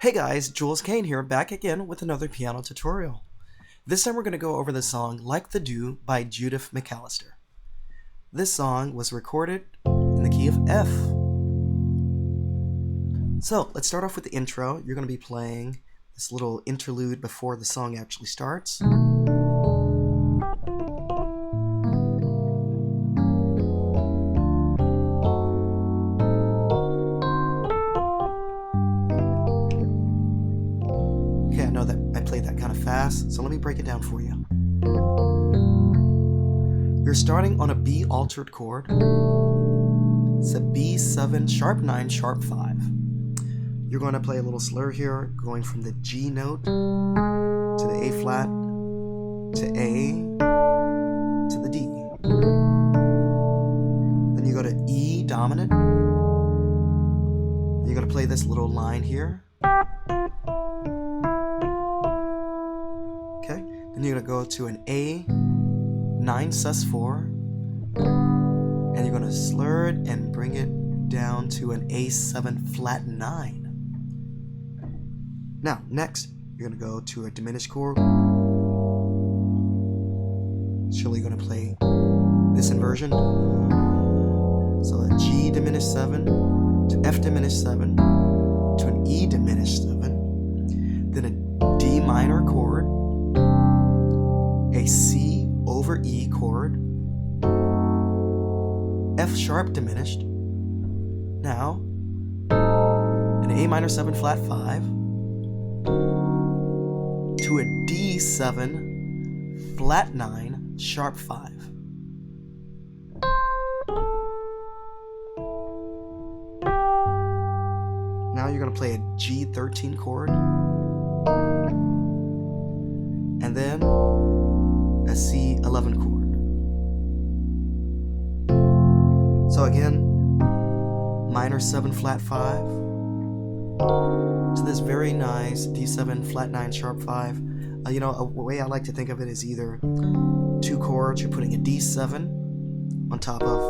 Hey guys, Jules Kain here, back again with another piano tutorial. This time we're going to go over the song Like the Dew by Judith McAllister. This song was recorded in the key of F. So let's start off with the intro. You're going to be playing this little interlude before the song actually starts. Okay, I know that I played that kind of fast, so let me break it down for you. You're starting on a B altered chord. It's a B7, sharp 9, sharp 5. You're going to play a little slur here, going from the G note to the A flat to A to the D. Then you go to E dominant. You're going to play this little line here. Okay, then you're going to go to an A9 sus4, and you're going to slur it and bring it down to an A7 flat 9. Now, next, you're going to go to a diminished chord. Surely you're going to play this inversion. So a G diminished 7 to F diminished 7 to an E diminished 7, then a D minor chord, a C over E chord, F sharp diminished, now an A minor 7 flat 5 to a D7 flat 9 sharp 5. Now you're going to play a G13 chord, and then a C11 chord. So again, minor 7 flat 5 to this very nice D7 flat 9 sharp 5. A way I like to think of it is either two chords. You're putting a D7 on top of,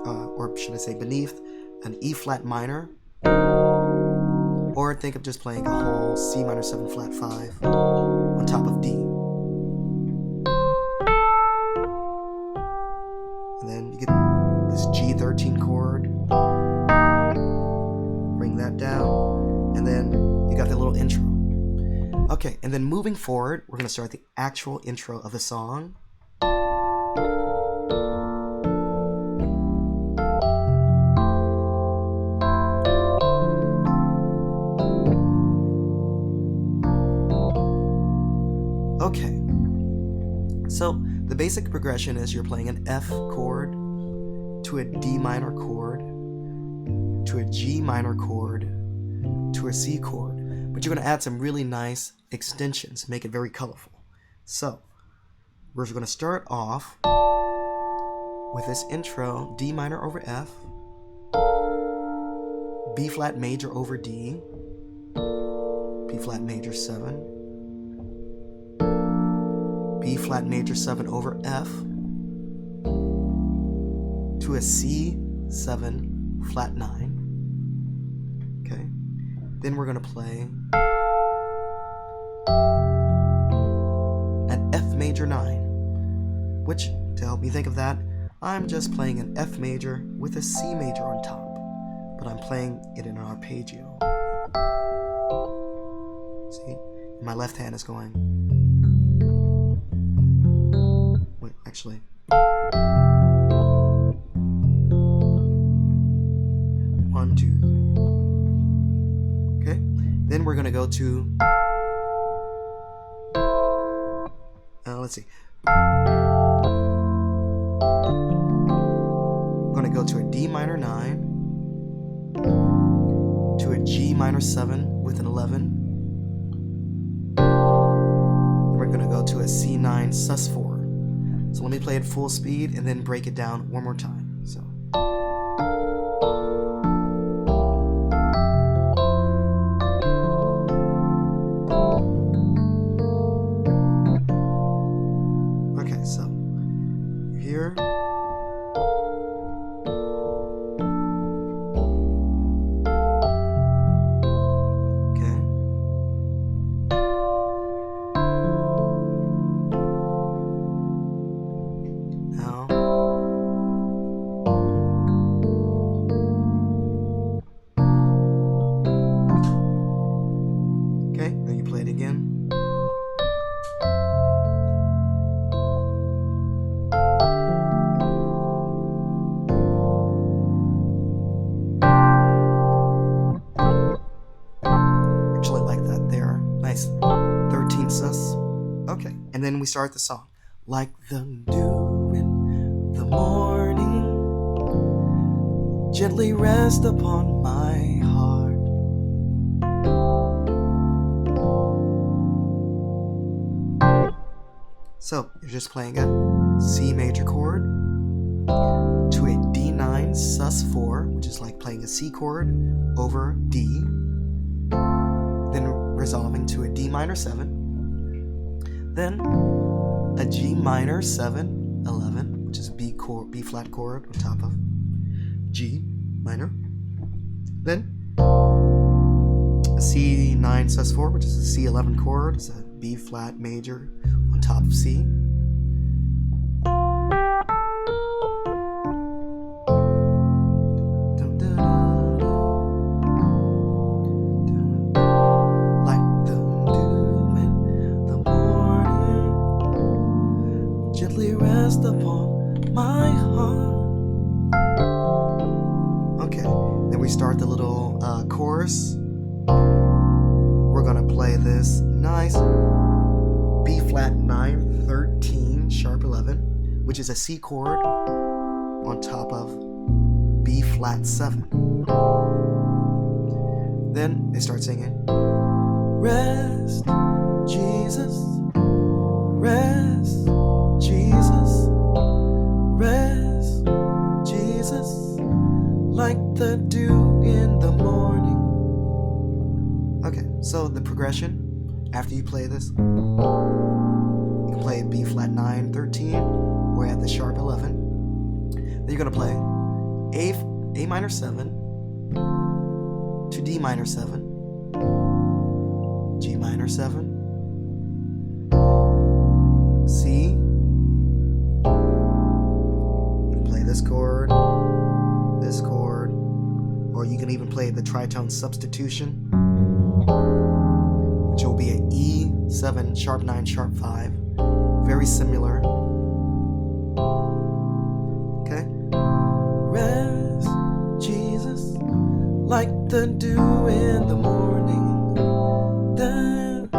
or should I say beneath, an E flat minor, or think of just playing a whole C minor 7 flat 5 on top of D. And then you get this G13 chord, bring that down, and then you got the little intro. Okay, and then moving forward, we're going to start the actual intro of the song. Okay, so the basic progression is you're playing an F chord to a D minor chord to a G minor chord to a C chord, but you're going to add some really nice extensions, make it very colorful. So we're going to start off with this intro: D minor over F, B flat major over D, B flat major 7, B flat major 7 over F to a C7 flat 9. Okay, then we're going to play an F major 9, which, to help me think of that, I'm just playing an F major with a C major on top, but I'm playing it in an arpeggio. See, my left hand is going. Wait, actually. One, two. Okay, then we're gonna go to. Let's see. We're gonna go to a D minor 9, to a G minor 7 with an 11. Then we're gonna go to a C9 sus4. So let me play it full speed and then break it down one more time. So. Okay, so here. Okay. then we start the song. Like the dew in the morning, gently rest upon my heart. So you're just playing a C major chord to a D9 sus4, which is like playing a C chord over D, then resolving to a D minor 7, then a G minor 7 11, which is B flat chord on top of G minor, then a C9 sus4, which is a C11 chord, it's a B flat major on top of C. Start the little chorus. We're gonna play this nice B flat 9 13 sharp 11, which is a C chord on top of B flat 7. Then they start singing, rest, Jesus, rest, Jesus, rest, Jesus, like the dew in the morning. Okay, so the progression, after you play this, you can play B flat 9 13, or at the sharp 11. Then you're gonna play A minor 7 to D minor 7, G minor 7, C. You can play this chord, or you can even play the tritone substitution, which will be an E7 sharp 9 sharp 5, very similar. Okay, rest, Jesus, like the dew in the morning. Then,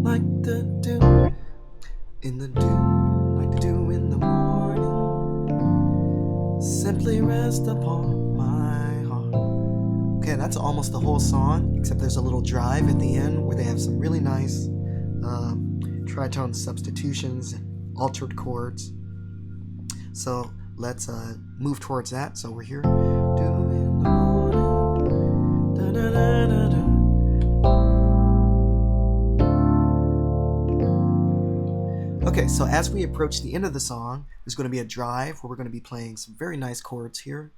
like the dew in the dew, like the dew in the morning, simply rest upon my heart. Okay, that's almost the whole song, except there's a little drive at the end where they have some really nice tritone substitutions and altered chords. So let's move towards that. So we're here. Dew in the morning, da, da, da, da, da. Okay, so as we approach the end of the song, there's going to be a drive where we're going to be playing some very nice chords here.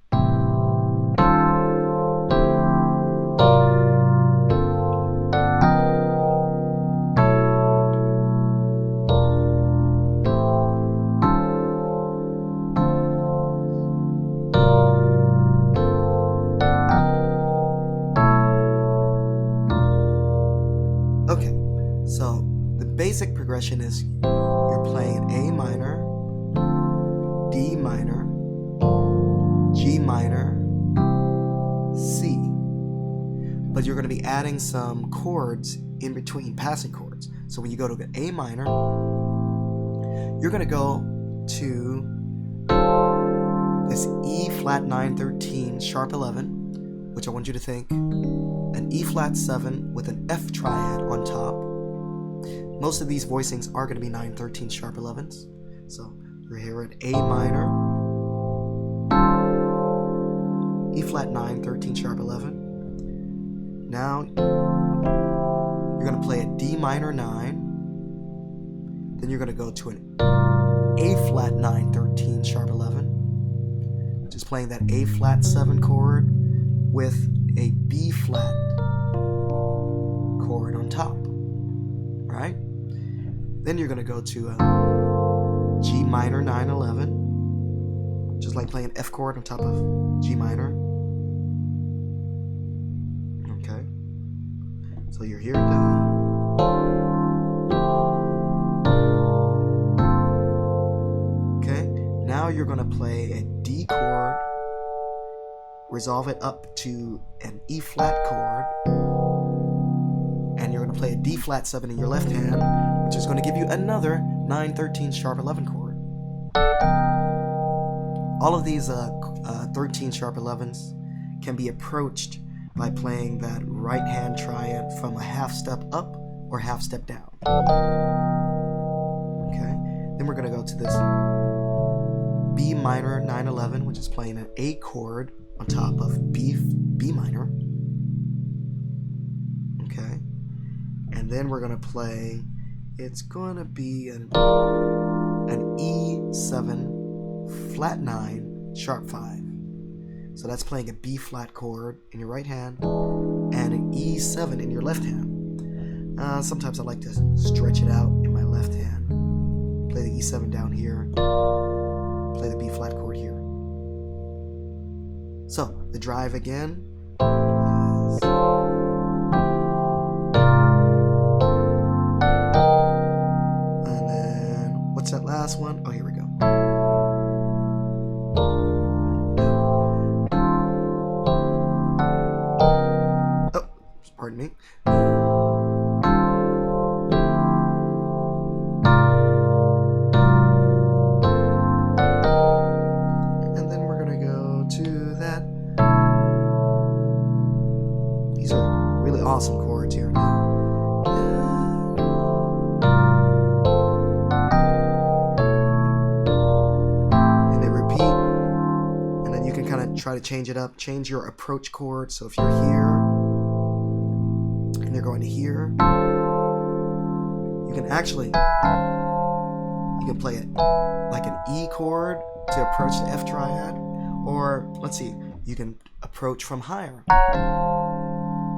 Okay, so the basic progression is you're playing A minor, D minor, G minor, C. But you're going to be adding some chords in between, passing chords. So when you go to A minor, you're going to go to this E flat 9 13 sharp 11, which I want you to think an E flat 7 with an F triad on top. Most of these voicings are going to be 9 13 sharp 11s. So we're here at A minor, E flat 9 13 sharp 11. Now you're going to play a D minor 9. Then you're going to go to an A flat 9 13 sharp 11, which is playing that A flat 7 chord with a B flat chord on top, right? Then you're going to go to a G minor 9 11, which is like playing an F chord on top of G minor. Okay, so you're here down. Okay, now you're going to play a D chord resolve it up to an E flat chord, and you're going to play a D flat 7 in your left hand, which is going to give you another 9 13 sharp 11 chord. All of these 13 sharp 11s can be approached by playing that right hand triad from a half step up or half step down. Okay, then we're going to go to this B minor 9/11, which is playing an A chord on top of B minor. Okay, and then we're going to play, it's going to be an E7 flat 9 sharp 5. So that's playing a B flat chord in your right hand and an E7 in your left hand. Sometimes I like to stretch it out in my left hand. Play the E7 down here. Play the B flat chord here. So the drive again is, and then what's that last one? Oh, here we go. Oh, pardon me. Awesome chords here. And they repeat, and then you can kind of try to change it up, change your approach chord. So if you're here and they're going to here, you can play it like an E chord to approach the F triad, or let's see, you can approach from higher.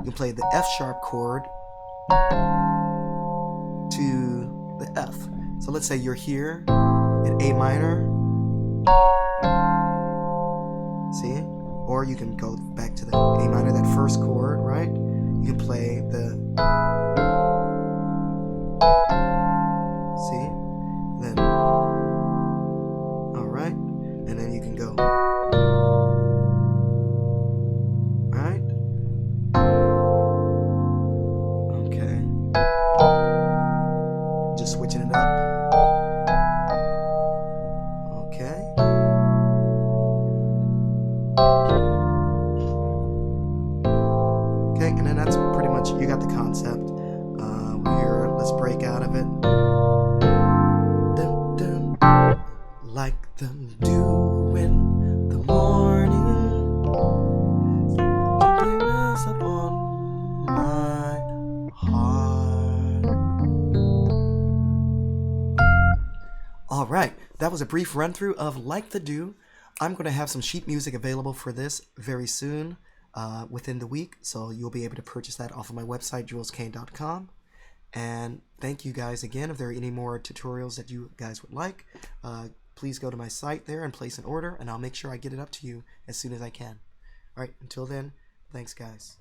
You can play the F sharp chord to the F. So let's say you're here in A minor. See? Or you can go back to the A minor, that first chord, right? You can play the, see? Then, all right? And then you can go, right? Just switching it up. Okay. Okay, and then that's pretty much, you got the concept. Here, let's break out of it. Dun, dun, like the dew in the morning, is upon my heart. All right, that was a brief run through of Like the Dew. I'm going to have some sheet music available for this very soon, within the week, so you'll be able to purchase that off of my website, juleskain.com. And thank you guys again. If there are any more tutorials that you guys would like, please go to my site there and place an order, and I'll make sure I get it up to you as soon as I can. All right, until then, thanks guys.